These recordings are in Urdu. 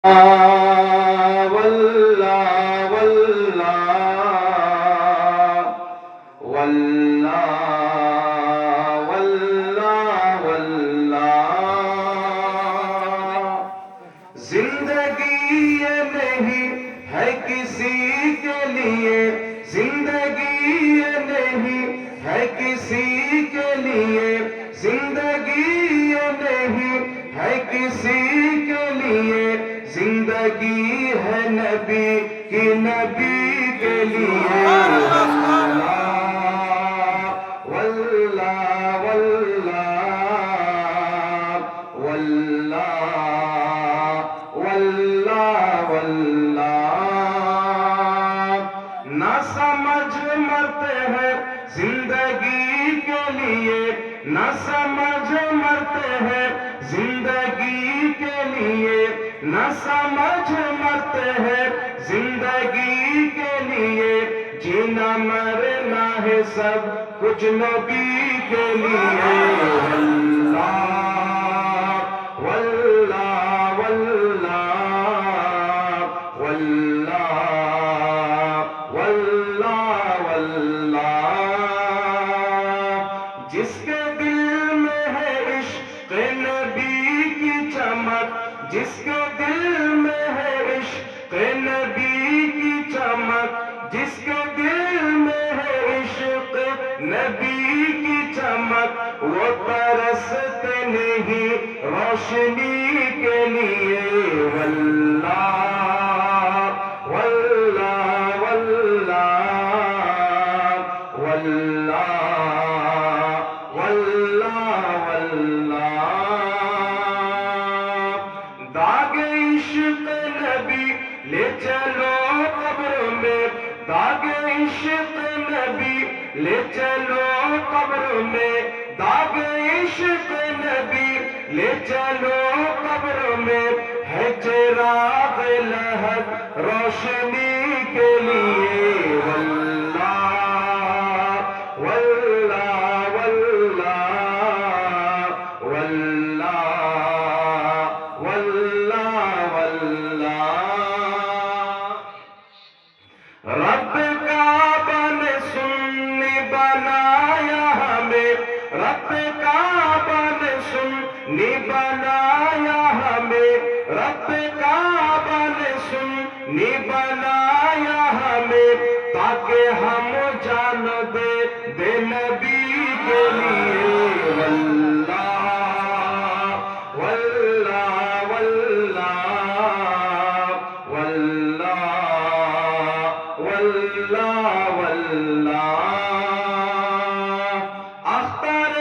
واللہ واللہ واللہ واللہ واللہ زندگی یہ نہیں ہے کسی کے لیے زندگی یہ نہیں ہے کسی کے لیے زندگی یہ نہیں ہے کسی کے لیے زندگی ہے نبی کی نبی کے لیے واللہ واللہ واللہ واللہ واللہ نہ سمجھ مرتے ہیں زندگی کے لیے نہ سمجھ مرتے ہیں زندگی کے لیے نہ سمجھ مرتے ہیں زندگی کے لیے جینا مرنا ہے سب کچھ نبی کے لیے واللہ واللہ واللہ واللہ واللہ واللہ جس کے دل میں ہے عشق نبی کی چمک جس کے دل میں ہے عشق نبی کی چمک جس کے دل میں ہے عشق نبی کی چمک وہ ترستے نہیں روشنی کے لیے واللہ واللہ واللہ واللہ واللہ واللہ داغ عشق نبی لے چلو قبر میں داغ عشق نبی لے چلو قبر میں داغ عشق نبی لے چلو قبر میں ہے چراغ لہب روشنی کے لیے واللہ واللہ واللہ واللہ واللہ واللہ رب کعبہ نے سنی بنایا ہمیں رب کعبہ نے سنی بنایا ہمیں رب کعبہ نے سنی بنایا ہمیں تاکہ ہم جان دے نبی کے لیے واللہ واللہ واللہ واللہ واللہ واللہ اختر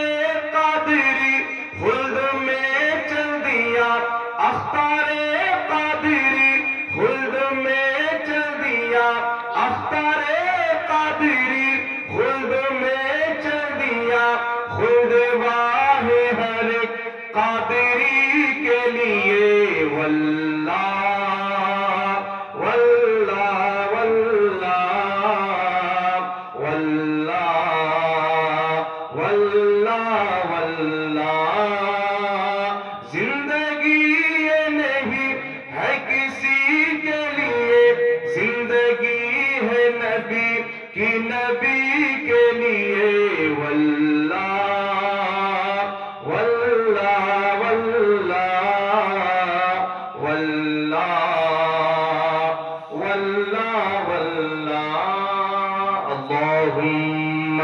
قادری خلد میں چل دیا اختر قادری خلد میں چل دیا اختر قادری خلد میں چل دیا خلد واہ ہر ایک قادری کے لیے واللہ واللہ واللہ واللہ واللہ واللہ زندگی یہ نہیں ہے کسی کے لیے زندگی ہے نبی کی نبی کے لیے واللہ واللہ واللہ واللہ واللہ واللہ اللہم